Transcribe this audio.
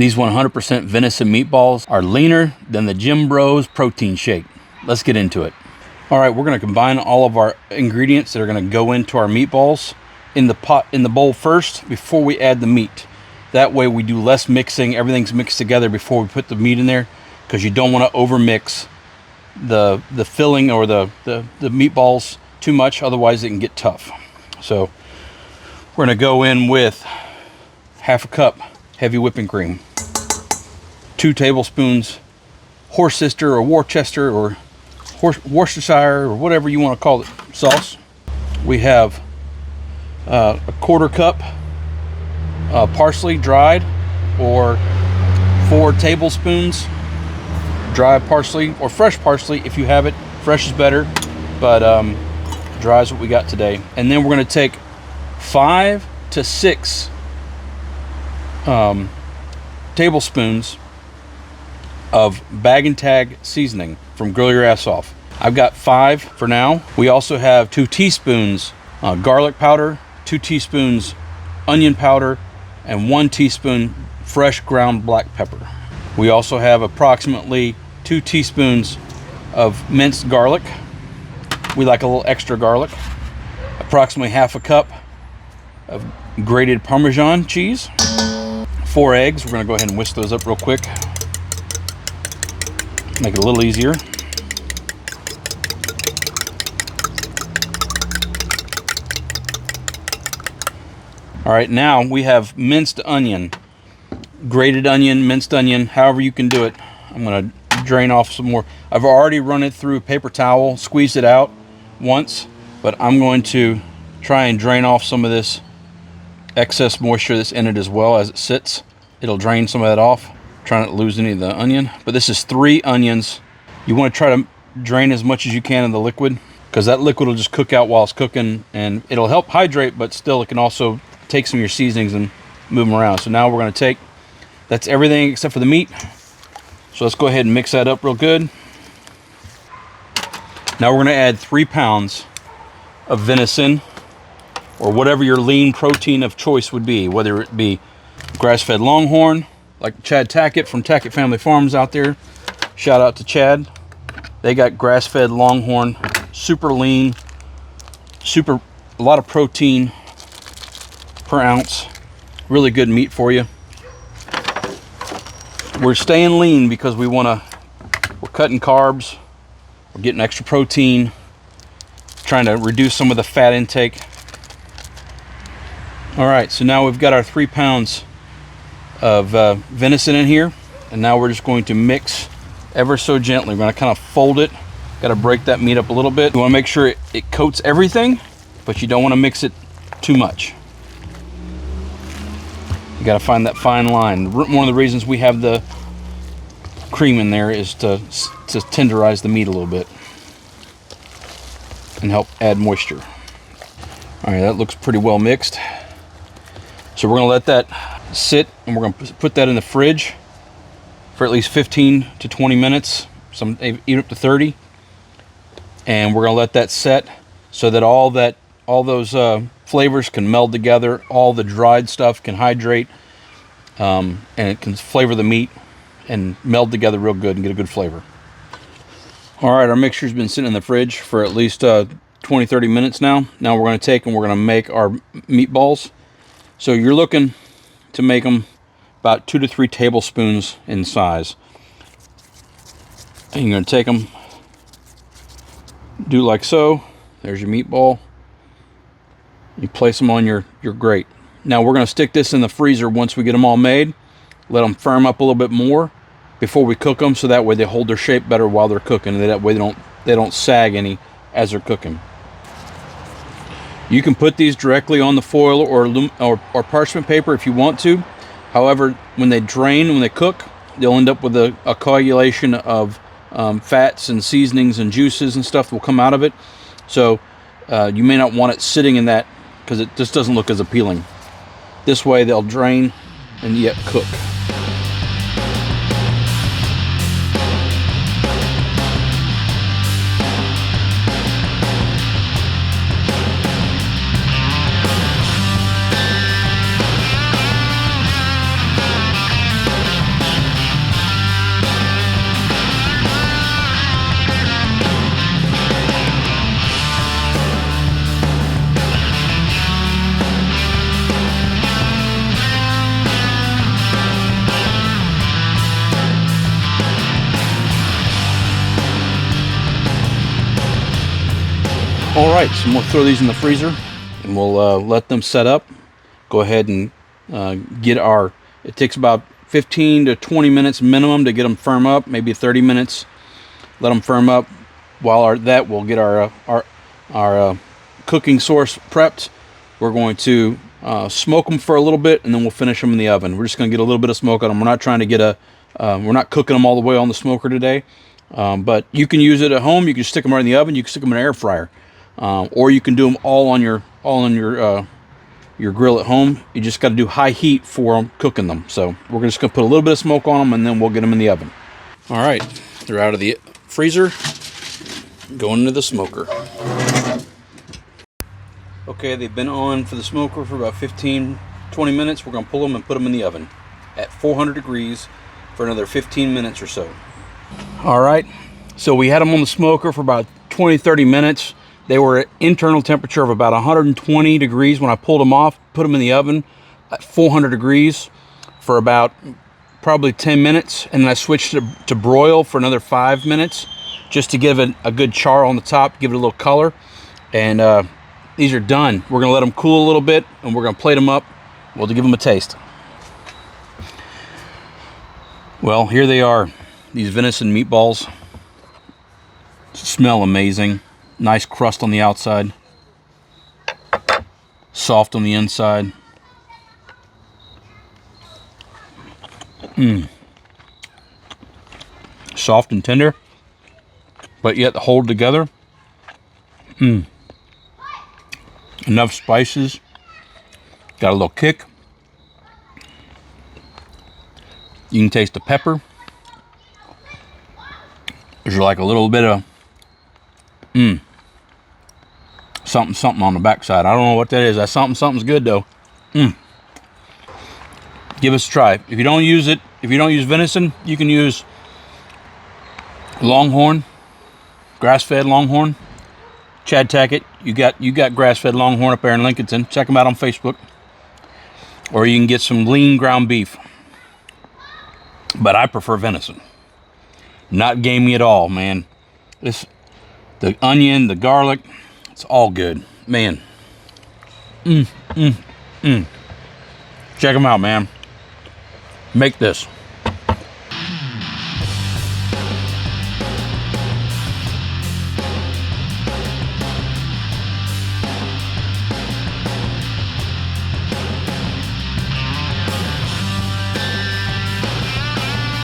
These 100% venison meatballs are leaner than the Gym Bros protein shake. Let's get into it. All right, we're gonna combine all of our ingredients that are gonna go into our meatballs in the bowl first before we add the meat. That way we do less mixing, everything's mixed together before we put the meat in there, because you don't wanna overmix the filling or the meatballs too much, otherwise it can get tough. So we're gonna go in with half a cup heavy whipping cream, 2 tablespoons Worcester or Worcester or Worcestershire or whatever you want to call it sauce. We have a 1/4 cup parsley dried, or 4 tablespoons dry parsley, or fresh parsley if you have it. Fresh is better, but dry is what we got today. And then we're going to take 5 to 6 tablespoons of Bag N Tag seasoning from Grill Your Ass Off. I've got 5 for now. We also have 2 teaspoons garlic powder, 2 teaspoons onion powder, and 1 teaspoon fresh ground black pepper. We also have approximately 2 teaspoons of minced garlic. We like a little extra garlic. Approximately half a cup of grated Parmesan cheese. 4 eggs. We're going to go ahead and whisk those up real quick. Make it a little easier. All right, now we have minced onion, grated onion, minced onion, however you can do it. I'm going to drain off some more. I've already run it through a paper towel, squeezed it out once, but I'm going to try and drain off some of this excess moisture that's in it as well as it sits. It'll drain some of that off. Try not to lose any of the onion. But this is 3 onions. You want to try to drain as much as you can of the liquid, because that liquid will just cook out while it's cooking, and it'll help hydrate, but still it can also take some of your seasonings and move them around. So now we're going to take, that's everything except for the meat. So let's go ahead and mix that up real good. Now we're going to add 3 pounds of venison, or whatever your lean protein of choice would be, whether it be grass-fed longhorn, like Chad Tackett from Tackett Family Farms out there. Shout out to Chad. They got grass-fed longhorn, super lean, a lot of protein per ounce. Really good meat for you. We're staying lean because we're cutting carbs, we're getting extra protein, trying to reduce some of the fat intake. All right, so now we've got our 3 pounds of venison in here, and now we're just going to mix ever so gently. We're going to kind of fold it. Got to break that meat up a little bit. You want to make sure it coats everything, but you don't want to mix it too much. You got to find that fine line. One of the reasons we have the cream in there is to tenderize the meat a little bit and help add moisture. All right, that looks pretty well mixed. So we're going to let that sit, and we're going to put that in the fridge for at least 15 to 20 minutes, some even up to 30. And we're going to let that set so that all those flavors can meld together, all the dried stuff can hydrate, and it can flavor the meat and meld together real good and get a good flavor. All right, our mixture's been sitting in the fridge for at least 20-30 minutes now. Now we're going to take and we're going to make our meatballs. So you're looking to make them about 2 to 3 tablespoons in size. And you're going to take them, do like so. There's your meatball. You place them on your grate. Now we're going to stick this in the freezer once we get them all made. Let them firm up a little bit more before we cook them, so that way they hold their shape better while they're cooking, and that way they don't sag any as they're cooking. You can put these directly on the foil or parchment paper if you want to. However, when they drain, when they cook, they'll end up with a coagulation of fats and seasonings and juices and stuff that will come out of it. So you may not want it sitting in that, because it just doesn't look as appealing. This way they'll drain and yet cook. All right, so we'll throw these in the freezer and we'll let them set up. Go ahead and get our, it takes about 15 to 20 minutes minimum to get them firm up, maybe 30 minutes. Let them firm up. While we'll get our cooking source prepped. We're going to smoke them for a little bit, and then we'll finish them in the oven. We're just going to get a little bit of smoke on them. We're not trying to get we're not cooking them all the way on the smoker today. But you can use it at home. You can stick them right in the oven. You can stick them in an air fryer, or you can do them all on your grill at home. You just got to do high heat for cooking them. So we're just going to put a little bit of smoke on them, and then we'll get them in the oven. All right, they're out of the freezer, going into the smoker. Okay, they've been on for the smoker for about 15-20 minutes. We're going to pull them and put them in the oven at 400 degrees for another 15 minutes or so. All right, so we had them on the smoker for about 20-30 minutes. They were at internal temperature of about 120 degrees when I pulled them off, put them in the oven at 400 degrees for about probably 10 minutes, and then I switched to broil for another 5 minutes just to give it a good char on the top, give it a little color. And these are done. We're gonna let them cool a little bit, and we're gonna plate them up. We'll give them a taste. Well, here they are, these venison meatballs. Smell amazing. Nice crust on the outside, soft on the inside. Soft and tender, but yet hold together. Enough spices. Got a little kick. You can taste the pepper. There's like a little bit of something on the backside. I don't know what that is. That something's good though. Give us a try. If you don't use venison, you can use Longhorn, grass-fed Longhorn. Chad Tackett, you got grass-fed Longhorn up there in Lincolnton. Check them out on Facebook. Or you can get some lean ground beef. But I prefer venison. Not gamey at all, man. The onion, the garlic, it's all good, man. Check them out, man. Make this.